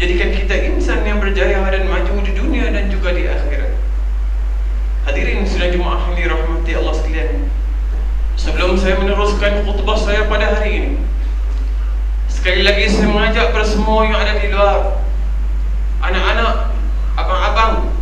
menjadikan kita insan yang berjaya dan maju di dunia dan juga di akhirat. Hadirin sidang Jumaah yang dirahmati Allah sekalian, sebelum saya meneruskan khutbah saya pada hari ini, sekali lagi saya mengajak kepada semua yang ada di luar, anak-anak, abang-abang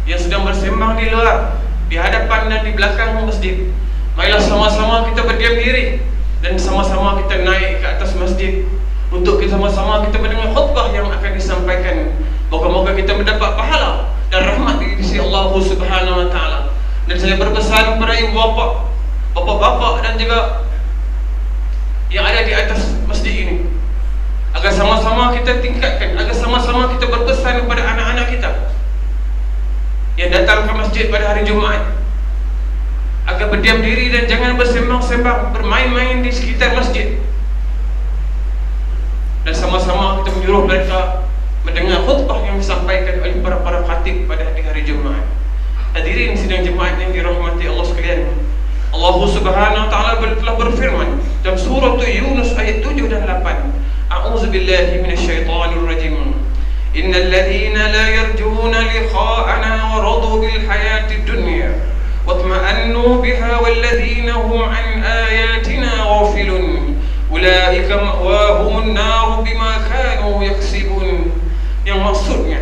yang sedang bersembang di luar, di hadapan dan di belakang masjid, marilah sama-sama kita berdiam diri dan sama-sama kita naik ke atas masjid untuk sama-sama kita mendengar khutbah yang akan disampaikan. Moga-moga kita mendapat pahala dan rahmat di sisi Allah Subhanahu wa taala. Dan saya berpesan kepada ibu bapa, bapak-bapak dan juga yang ada di atas masjid ini, agar sama-sama kita tingkatkan, agar sama-sama kita berpesan kepada anak-anak kita yang datang ke masjid pada hari Jumaat, agar berdiam diri dan jangan bersembang-sembang, bermain-main di sekitar masjid. Dan sama-sama kita menyuruh mereka mendengar khutbah yang disampaikan oleh para khatib pada hari Jumaat. Hadirin sidang Jumaat yang dirahmati Allah sekalian, Allah Subhanahu wa taala telah berfirman dalam surah Yunus ayat 7 dan 8. A'udzubillahi minasyaitonir rajim. Innal ladzina la yarjuna liqa'ana wa radu bil hayatid dunya wa tma'annu biha wal ladzina hum an ayatina ghafilun ulaika ma'wahumun nar bima kanu yaksibun. Yang maksudnya,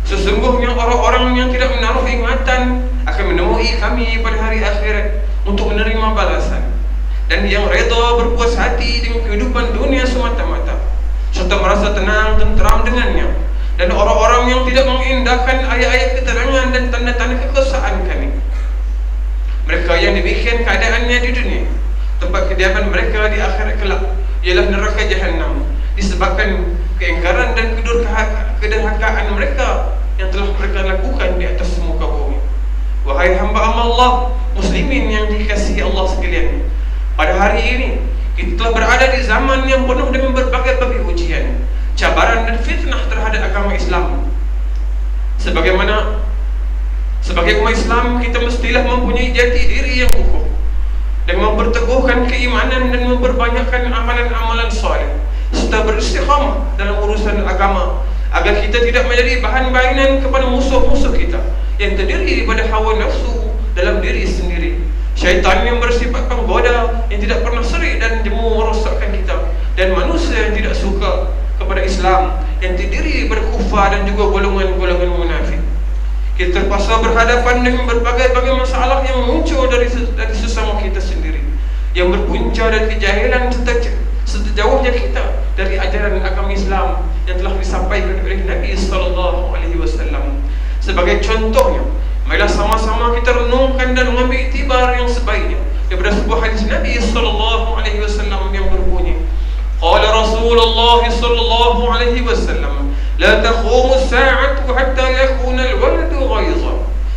sesungguhnya orang-orang yang tidak menaruh ingatan akan menemui kami pada hari akhirat untuk menerima balasan, dan yang reda berpuas hati dengan kehidupan dunia semata-mata serta merasa tenang tenteram dengannya. Dan orang-orang yang tidak mengindahkan ayat-ayat keterangan dan tanda-tanda kekuasaan kami, mereka yang demikian keadaannya di dunia, tempat kediaman mereka di akhirat kelak ialah neraka jahanam, disebabkan keingkaran dan kedurhakaan mereka yang telah mereka lakukan di atas muka bumi. Wahai hamba Allah muslimin yang dikasihi Allah sekalian, pada hari ini kita telah berada di zaman yang penuh dengan berbagai ujian, cabaran dan fitnah terhadap agama Islam. Sebagai umat Islam, kita mestilah mempunyai jati diri yang kukuh dan memperteguhkan keimanan dan memperbanyakkan amalan-amalan saleh serta beristiqamah dalam urusan agama, agar kita tidak menjadi bahan mainan kepada musuh-musuh kita yang terdiri daripada hawa nafsu dalam diri sendiri, syaitan yang bersifat penggoda yang tidak pernah serik dan jemu merosakkan kita, dan manusia yang tidak suka kepada Islam yang terdiri daripada kufar dan juga golongan-golongan munafik. Kita terpaksa berhadapan dengan berbagai masalah yang muncul dari sesama kita sendiri, yang berpunca dari kejahilan serta jauhnya kita dari ajaran agama Islam yang telah disampaikan oleh Nabi sallallahu alaihi wasallam. Sebagai contohnya, marilah sama-sama kita renungkan dan mengambil iktibar yang sebaiknya daripada sebuah hadis Nabi sallallahu alaihi wasallam yang berbunyi, qala Rasulullah sallallahu alaihi wasallam, la taqumu as-sa'atu hatta yakuna al-waladu ghayza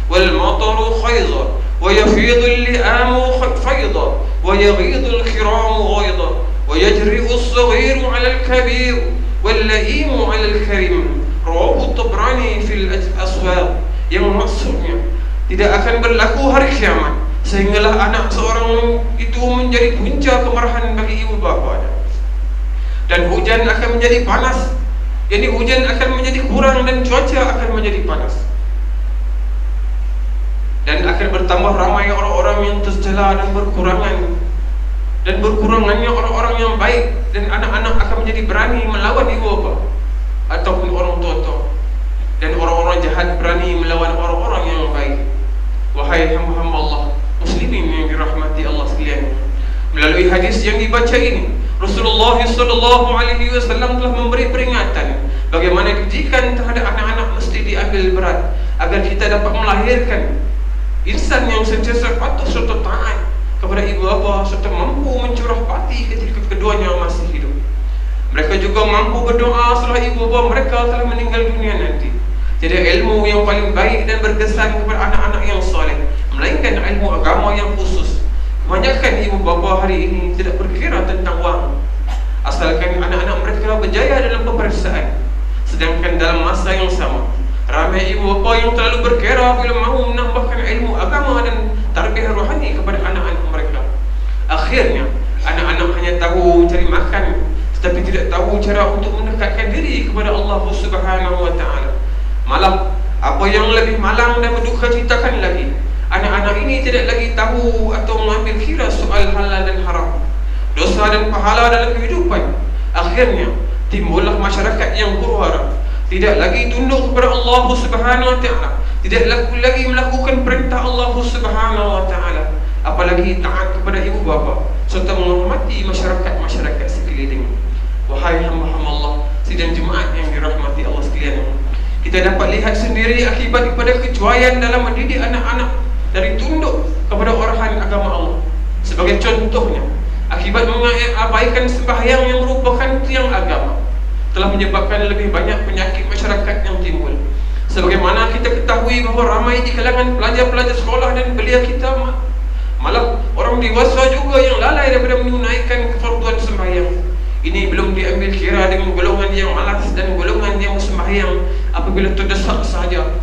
wal mataru khayza wa yafidu al-li'amu fayda wa yaghidu al-kiramu ghayda wa yajri'u as-saghiru 'ala al-kabir wal-la'imu 'ala al-karim. Rawahu Tabrani fil Aswaq. Yang maksudnya, tidak akan berlaku hari kiamat sehinggalah anak seorang itu menjadi punca kemarahan bagi ibu bapanya, dan hujan akan menjadi panas, jadi hujan akan menjadi kurang dan cuaca akan menjadi panas, dan akan bertambah ramai orang-orang yang tercela dan berkurangannya orang-orang yang baik, dan anak-anak akan menjadi berani melawan ibu bapa ataupun orang tua, dan orang-orang jahat berani melawan orang-orang yang baik. Wahai hamba-hamba Allah muslimin yang dirahmati Allah sekalian, melalui hadis yang dibaca ini, Rasulullah sallallahu alaihi wasallam telah memberi peringatan bagaimana didikan terhadap anak-anak mesti diambil berat, agar kita dapat melahirkan insan yang sentiasa patuh serta taat kepada ibu bapa serta mampu mencurah hati ketika keduanya masih hidup. Mereka juga mampu berdoa setelah ibu bapa mereka telah meninggal dunia nanti. Jadi ilmu yang paling baik dan berkesan kepada anak-anak yang soleh, melainkan ilmu agama yang khusus. Kebanyakan ibu bapa hari ini tidak berkira tentang wang, asalkan anak-anak mereka berjaya dalam peperiksaan. Sedangkan dalam masa yang sama, ramai ibu bapa yang terlalu berkira bila mahu menambahkan ilmu agama dan tarbiyah rohani kepada anak-anak mereka. Akhirnya, anak-anak hanya tahu cari makan, tetapi tidak tahu cara untuk mendekatkan diri kepada Allah Subhanahu wa Ta'ala. Malah apa yang lebih malang dan berduka citakan lagi, anak-anak ini tidak lagi tahu atau mengambil kira soal halal dan haram, dosa dan pahala dalam kehidupan. Akhirnya timbullah masyarakat yang huru-hara, tidak lagi tunduk kepada Allah Subhanahu wa Ta'ala, tidak lagi melakukan perintah Allah Subhanahu wa Ta'ala, apalagi taat kepada ibu bapa serta menghormati masyarakat sekeliling. Wahai hamba-hamba Allah, sidang jemaat yang dirahmati Allah sekalian, kita dapat lihat sendiri akibat kepada kecuaian dalam mendidik anak-anak dari tunduk kepada arahan agama Allah. Sebagai contohnya, akibat mengabaikan sembahyang yang merupakan tiang agama telah menyebabkan lebih banyak penyakit masyarakat yang timbul. Sebagaimana kita ketahui bahawa ramai di kalangan pelajar-pelajar sekolah dan belia kita, malah orang dewasa juga yang lalai daripada menunaikan kefarduan sembahyang. Ini belum diambil kira dengan golongan yang malas dan golongan yang sembahyang apabila terdesak sahaja.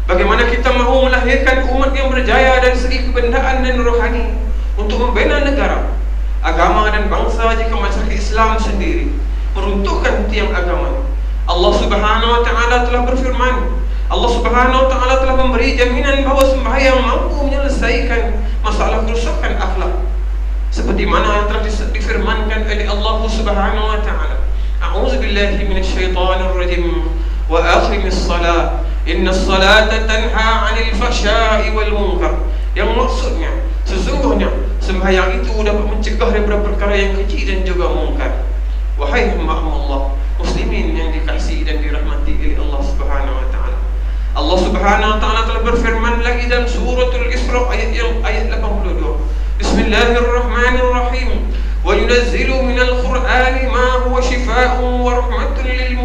Bagaimana kita mahu melahirkan umat yang berjaya dari segi kebendaan dan rohani untuk membina negara, agama dan bangsa jika masyarakat Islam sendiri meruntuhkan tiang agama? Allah Subhanahu wa Ta'ala telah berfirman, Allah Subhanahu wa Ta'ala telah memberi jaminan bahawa sembahyang mampu menyelesaikan masalah kerusakan akhlak, seperti mana yang telah difirmankan oleh Allah Subhanahu wa Ta'ala, A'udzubillahi minasyaitonir rajim, wa aqimis salat, innas salata tanha 'anil fahsya'i wal munkar. Yang maksudnya, sesungguhnya sembahyang itu dapat mencegah daripada perkara yang kecil dan juga mungkar. Wahai hamba-hamba Allah muslimin yang dikasihi dan dirahmati oleh Allah Subhanahu wa Ta'ala, Allah Subhanahu wa Ta'ala telah berfirman lagi dalam suratul Isra ayat 82, Bismillahirrahmanirrahim, wa yunazzilu minal Qur'ani ma huwa shifaa'un wa rahmatun lil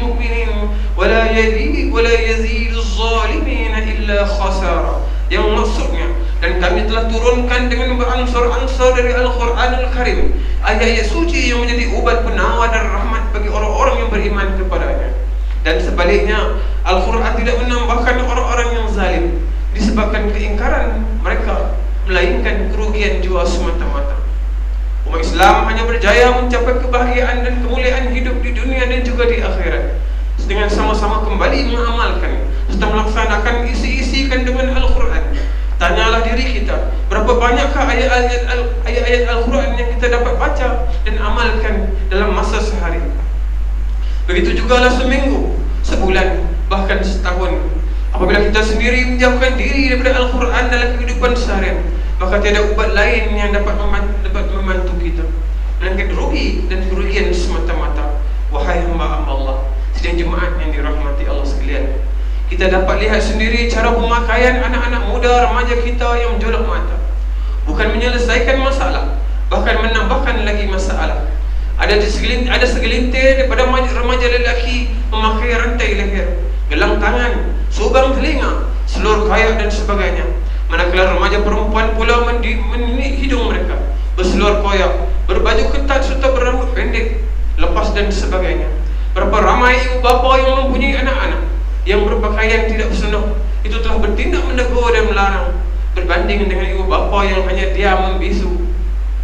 mu'minin wa la yazidu az-zalimina illa khasara. Yang maksudnya, dan kami telah turunkan dengan beransur-ansur dari Al-Quranul Karim ayat-ayat suci yang menjadi ubat penawar dan rahmat bagi orang-orang yang beriman kepadanya. Dan sebaliknya, Al-Quran tidak menambahkan orang-orang yang zalim disebabkan keingkaran mereka, melainkan kerugian jiwa semata-mata. Umat Islam hanya berjaya mencapai kebahagiaan dan kemuliaan hidup di dunia dan juga di akhirat dengan sama-sama kembali mengamalkan serta melaksanakan isi-isi kandungan Al-Quran. Tanyalah diri kita, berapa banyakkah ayat-ayat Al-Quran yang kita dapat baca dan amalkan dalam masa sehari. Begitu jugalah seminggu, sebulan, bahkan setahun. Apabila kita sendiri menjauhkan diri daripada Al-Quran dalam kehidupan seharian, maka tiada ubat lain yang dapat membantu kita, melainkan rugi dan kerugian semata-mata. Wahai hamba-hamba Allah, sidang jemaat yang dirahmati Allah sekalian, kita dapat lihat sendiri cara pemakaian anak-anak muda remaja kita yang menjolok mata, bukan menyelesaikan masalah, bahkan menambahkan lagi masalah. Ada segelintir daripada remaja lelaki memakai rantai leher, gelang tangan, subang telinga, selur kayak dan sebagainya. Manakala remaja perempuan pula meninik hidung mereka, berselur koyak, berbaju ketat serta berambut pendek, lepas dan sebagainya. Berapa ramai ibu bapa yang mempunyai anak-anak yang berpakaian tidak senonoh itu telah bertindak menegur dan melarang, berbanding dengan ibu bapa yang hanya diam membisu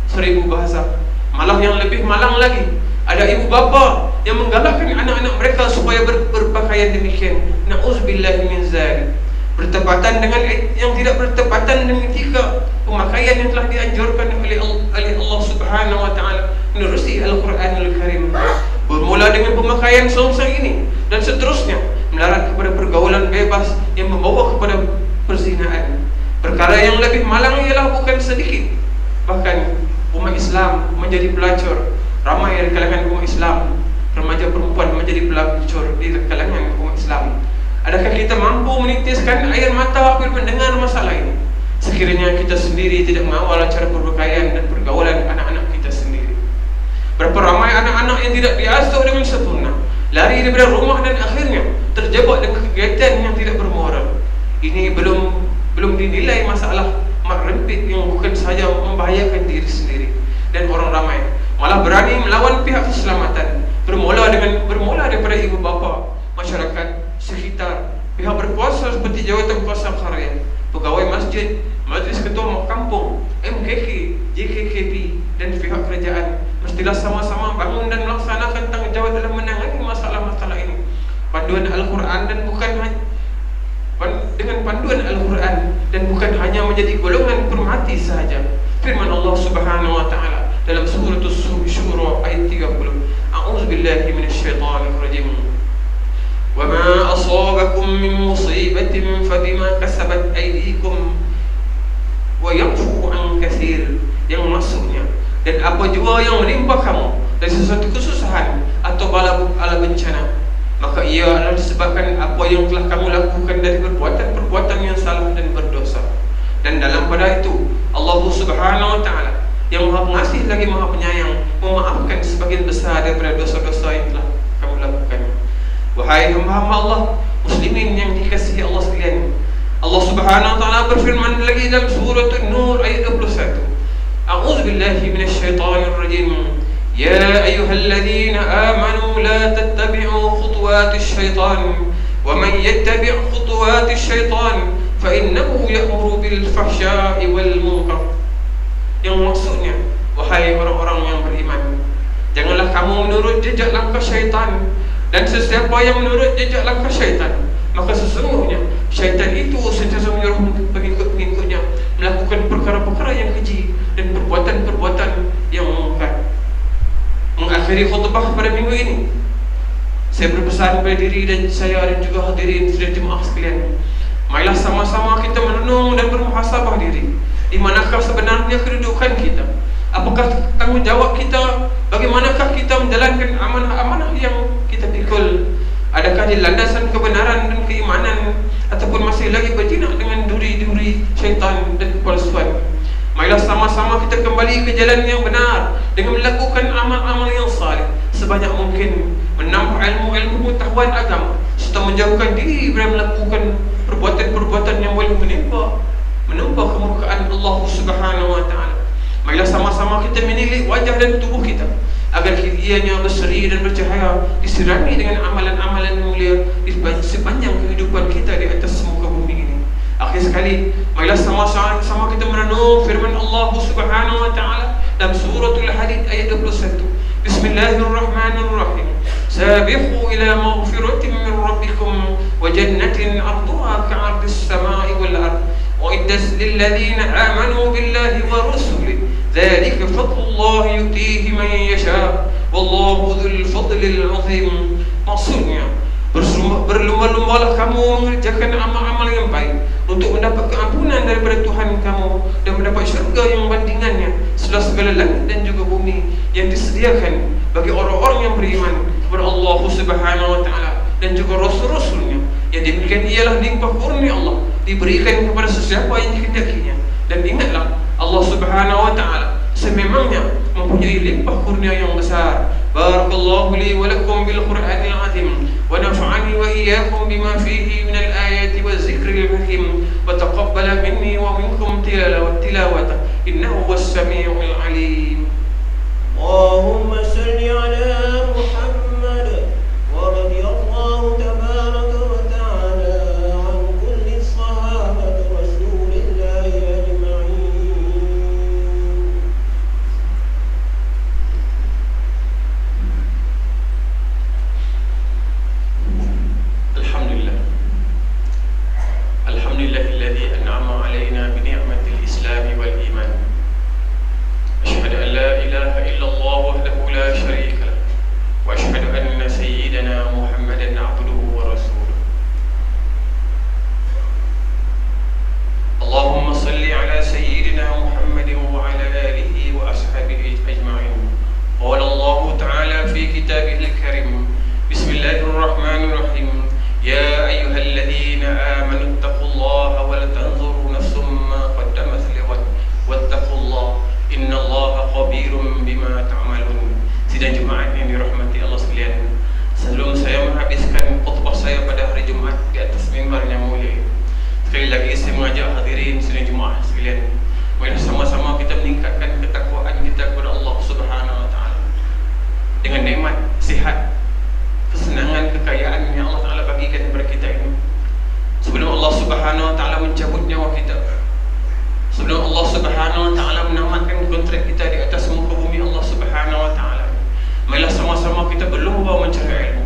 1000 bahasa. Malah yang lebih malang lagi, ada ibu bapa yang menggalakkan anak-anak mereka supaya berpakaian demikian. Na'udzubillahi min zalik. Bertepatan dengan yang tidak bertepatan dengan etika pemakaian yang telah dianjurkan oleh Allah Subhanahu wa Ta'ala menerusi Al-Quranul Karim. Bermula dengan pemakaian sengsang ini dan seterusnya melarat kepada pergaulan bebas yang membawa kepada perzinaan. Perkara yang lebih malang ialah bukan sedikit, bahkan umat Islam menjadi pelacur. Ramai dari kalangan umat Islam, remaja perempuan menjadi pelacur di kalangan umat Islam. Adakah kita mampu menitiskan air mata apabila mendengar masalah ini? Sekiranya kita sendiri tidak mengawal cara berpakaian dan pergaulan anak-anak kita sendiri. Berapa ramai anak-anak yang tidak diasuh dengan sempurna, lari daripada rumah dan akhirnya terjebak dengan kegiatan yang tidak bermoral. Ini belum dinilai masalah mak rempit yang bukan sahaja membahayakan diri sendiri dan orang ramai, malah berani melawan pihak keselamatan. Bermula daripada ibu bapa, masyarakat sekitar, pihak berkuasa seperti jawatan kuasa karya, pegawai masjid, majlis ketua kampung, MKK, JKKP dan pihak kerajaan mestilah sama-sama bangun dan melaksanakan tanggungjawab dalam menangani masalah-masalah ini. Panduan Al-Quran dan bukan dengan panduan Al-Quran dan bukan hanya menjadi golongan permati sahaja. Firman Allah Subhanahu wa taala dalam surah Syura ayat 30. A'udzubillahi minasyaitonir rajim. Wa ma asabakum min musibatin fabima kasabat aydikum wa yafu an katsir. Yang maksudnya, dan apa jua yang menimpa kamu dari sesuatu kesusahan atau bala bencana, maka ia adalah disebabkan apa yang telah kamu lakukan dari perbuatan-perbuatan yang salah dan berdosa. Dan dalam pada itu Allah Subhanahu wa taala yang Maha Pengasih lagi Maha Penyayang memaafkan sebagian besar daripada dosa-dosa yang telah kamu lakukan. Wahai hamba-hamba Allah muslimin yang dikasihi Allah sekalian, Allah Subhanahu wa taala berfirman lagi dalam surah An-Nur ayat 21. A'udzubillahi minasyaitonir rajim. Ya ayyuhalladzina amanu la tattabi'u khutuwatis syaitan wa man yattabi' khutuwatis syaitan fa innahu ya'muru bil fahsya'i wal munkar. Yang maksudnya, wahai orang-orang yang beriman, janganlah kamu menurut jejak langkah syaitan, dan sesiapa yang menurut jejak langkah syaitan, maka sesungguhnya syaitan itu sentiasa menyuruh pengikut-pengikutnya melakukan perkara-perkara yang keji dan perbuatan-perbuatan yang mungkar. Mengakhiri khutbah pada minggu ini, saya berpesan kepada diri dan saya dan juga hadirin sidang jemaah sekalian, marilah sama-sama kita merenung dan bermuhasabah diri. Di manakah sebenarnya kedudukan kita? Apakah tanggungjawab kita? Bagaimanakah kita menjalankan amanah-amanah yang kita pikul? Adakah di landasan kebenaran dan keimanan, ataupun masih lagi berjinak dengan duri-duri syaitan dan kepalsuan? Marilah sama-sama kita kembali ke jalan yang benar dengan melakukan amal-amal yang saleh sebanyak mungkin, menambah ilmu-ilmu pengetahuan agama, serta menjauhkan diri dari melakukan perbuatan-perbuatan yang boleh menimpa kemurkaan Allah Subhanahu wa taala. Marilah sama-sama kita menilik wajah dan tubuh kita agar ianya berseri dan bercahaya, disirami dengan amalan-amalan mulia di sepanjang kehidupan kita di atas muka bumi ini. Akhir sekali, marilah sama-sama kita merenung firman Allah Subhanahu wa taala dalam suratul Hadid ayat 21. Bismillahirrahmanirrahim. Sabiqu ila maghfiratin min rabbikum wa jannatin 'arduha ka'ardis samai wal ard. وَإِدَّتْ لِلَّذِينَ آمَنُوا بِاللَّهِ وَرُسُلِهِ ذَلِكَ فَضْلُ اللَّهِ يُؤْتِيهِ مَن يَشَاءُ وَاللَّهُ ذُو الْفَضْلِ الْعَظِيمِ. Maksudnya, berlumba-lumbalah kamu mengerjakan amal-amal yang baik untuk mendapat keampunan daripada Tuhan kamu dan mendapat syurga yang bandingannya setelah segala langit dan juga bumi yang disediakan bagi orang-orang yang beriman kepada Allah Subhanahu wa taala dan juga rasul-rasulnya. Yang demikian ialah limpah kurnia Allah diberikan kepada sesiapa yang dikehendakinya. Dan ingatlah, Allah Subhanahu wa taala sememangnya mempunyai limpah kurnia yang besar. Barakallahu li wa lakum bil Qur'anil azim wa nafa'ani wa iyyakum bima fihi min al ayati wa zikril hakim wa taqabbala minni wa minkum tilawata innahu was samiul alim. Allahumma salli ala Muhammad wa radiyallahu tabaraka wa ta'ala an kulli sahabati rasulillahi ajma'in. Alhamdulillahilladzi an'ama alaina bi ni'matil islam wal iman. Asyhadu an la ilaha illallah wahdahu la syarika lah wa asyhadu anna sayyidana Muhammadan abduhu wa rasuluh. Allahumma salli ala sayyidina Muhammadin wa ala alihi wa ashabihi ajma'in. Qala Allah ta'ala fi kitabihil karim. Bismillahirrahmanirrahim. Ya ayyuhalladzina amanu taqullaha wa la tanzuru nafsum ma qaddamat lighad wattaqullaha innallaha khabirum bima ta'malun. Sidang jemaat yang dirahmati Allah sekalian, sebelum saya menghabiskan khutbah saya pada hari Jumaat di atas mimbar yang mulia, sekali lagi saya mengajak hadirin sidang jemaah sekalian, mari sama-sama kita meningkatkan ketakwaan kita kepada Allah Subhanahu wa taala dengan nikmat sihat, kesenangan, kekayaan yang Allah Taala bagikan kepada kita ini. Sebelum Allah Subhanahu wa taala mencabut nyawa kita, Sebelum Allah Subhanahu Wa Taala menamatkan kontrak kita di atas muka bumi Allah Subhanahu Wa Taala, marilah sama-sama kita berlomba mencari ilmu.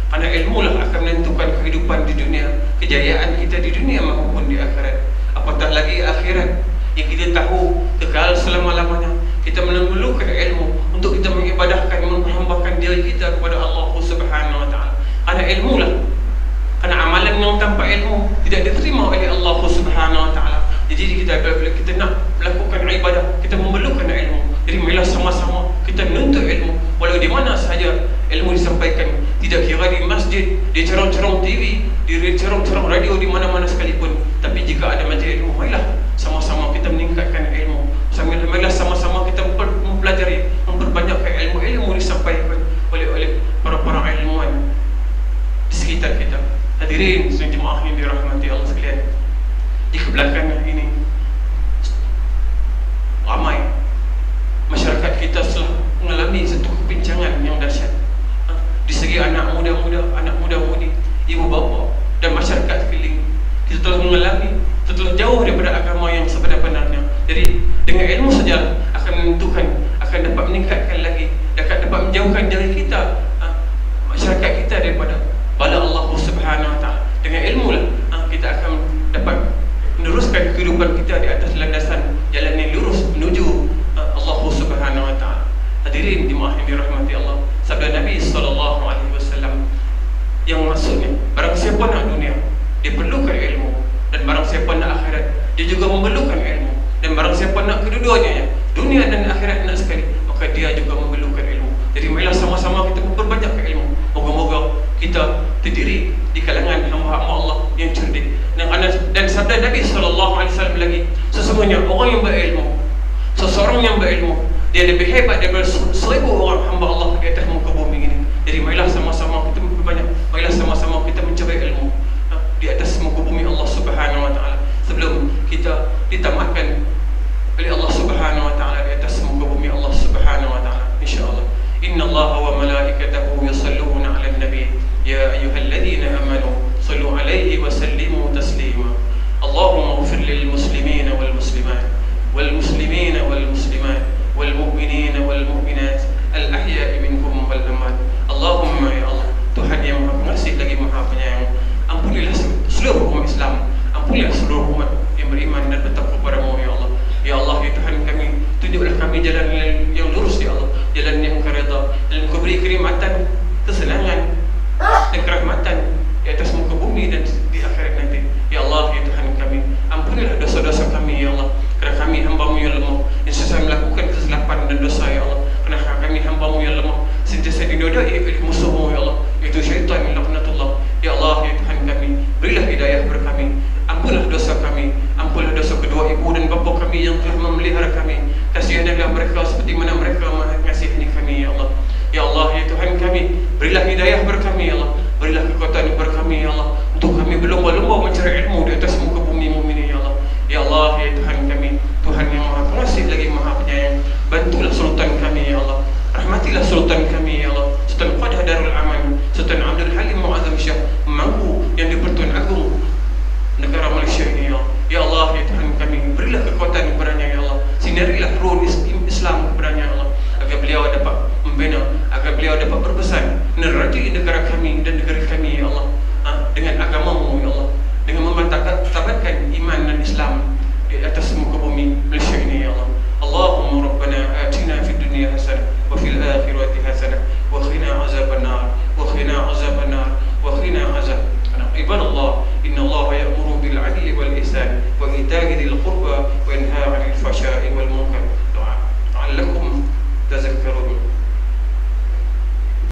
Karena ilmu lah akan menentukan kehidupan di dunia, kejayaan kita di dunia maupun di akhirat. Apatah lagi akhirat yang kita tahu kekal selama-lamanya. Kita memerlukan ilmu untuk kita mengibadahkan, menghambakan diri kita kepada Allah Subhanahu Wa Taala. Karena ilmu lah, karena amalan yang tanpa ilmu tidak diterima oleh Allah Subhanahu Wa Taala. Jadi kita bila kita nak melakukan ibadah, kita memerlukan ilmu. Jadi marilah sama-sama kita menuntut ilmu, walau di mana sahaja ilmu disampaikan. Tidak kira di masjid, di cerong-cerong TV, di cerong-cerong radio, di mana-mana sekalipun. Tapi jika ada majlis ilmu, marilah sama-sama kita meningkatkan ilmu. Marilah sama-sama kita mempelajari, memperbanyakkan ilmu-ilmu disampaikan oleh para ilmuwan di sekitar kita. Hadirin dan jemaah yang dirahmati Allah sekalian, di kebelakangan ini ramai masyarakat kita telah mengalami satu kebincangan yang dahsyat di segi anak muda-mudi, ibu bapa dan masyarakat sekeliling. Kita telah mengalami, kita telah jauh daripada agama yang sebenar-benarnya. Jadi dengan ilmu saja akan menentukan, akan dapat meningkatkan lagi, akan dapat menjauhkan diri kita, masyarakat kita daripada bala Allah Subhanahu Wa Taala. Dengan ilmu lah kita akan dapat meneruskan kehidupan kita di atas landasan jalan yang lurus menuju Allah Subhanahu Wa Taala. Hadirin jemaah yang dirahmati Allah, sabda Nabi SAW yang maksudnya barang siapa nak dunia, dia perlukan ilmu, dan barang siapa nak akhirat, dia juga memerlukan ilmu. Dan barang siapa nak kedua-duanya, dunia dan akhirat nak sekali, maka dia juga memerlukan ilmu. Jadi marilah sama-sama kita memperbanyakkan ilmu. Moga-moga kita terdiri di kalangan hamba-hamba Allah yang cerdik. Dan sabda Nabi SAW lagi, sesungguhnya orang yang berilmu, seseorang yang berilmu, dia lebih hebat daripada 1000 orang hamba Allah di atas muka bumi ini. Jadi marilah sama-sama kita memperbanyak, marilah sama-sama kita mencari ilmu di atas muka bumi Allah Subhanahu Wa Taala, sebelum kita ditamatkan oleh Allah Subhanahu Wa Taala di atas muka bumi Allah Subhanahu Wa Taala, insyaallah. Inna Allaha wa malaikatahu yusalluna 'alan nabi ya ayyuhalladzina amanu sallu 'alaihi wa sallimu taslima. Allahumma ighfir lil muslimina wal muslimat wal muslimina wal muslimat wal mu'minina wal mu'minat al ahya'i minhum wal amwat. Allahumma ya Allah, Tuhan yang Maha Pengasih lagi Maha Penyayang, ampunilah seluruh umat Islam, ampunilah seluruh umat yang beriman dan bertakwa kepadamu ya Allah. Ya Allah, ya Tuhan kami, tunjuklah kami jalan yang lurus ya Allah, jalan yang Engkau redha, dan Engkau beri kenikmatan, kesenangan dan kerahmatan di atas muka bumi dan di akhirat nanti. Ya Allah, ya Tuhan kami, ampunilah dosa-dosa kami ya Allah, kerana kami hamba-Mu yang lemah, yang sentiasa melakukan kesilapan dan dosa ya Allah. Kerana kami hamba-Mu yang lemah, sentiasa dinodai oleh musuh-Mu ya Allah, iaitu syaitan laknatullah. Ya Allah, ya Tuhan kami, berilah hidayah kepada kami, ampunlah dosa kami, ampunlah dosa kedua ibu dan bapa kami yang telah memelihara kami. Kasihanilah mereka seperti mana mereka mengasihi kami ya Allah. Ya Allah, ya Tuhan kami, berilah hidayah kepada kami ya Allah, berilah kekuatan kepada kami ya Allah, untuk kami berlomba-lomba mencari ilmu di atas muka bumi ini ya Allah. Ya Allah, ya Tuhan kami, Tuhan yang Maha Pengasih lagi Maha Penyayang, bantulah sultan kami ya Allah, rahmatilah sultan kami ya Allah, Sultan Qadah Darul Aman, Sultan Abdul Halim Muazzam Shah Mangku yang di-Pertuan Agong negara Malaysia ini ya Allah. Ya Allah, ya Tuhan kami, berilah kekuatan kepadanya ya Allah, sinarilah ruh Islam kepadanya ya Allah, agar beliau dapat membina, agar beliau dapat berpesan menerati negara kami dan negeri kami ya Allah, dengan agama-Mu ya Allah, dengan memantapkan iman dan Islam di atas muka bumi Malaysia ini ya Allah. Allahumma rabbana atina fid dunya hasanah wa fil akhirati hasanah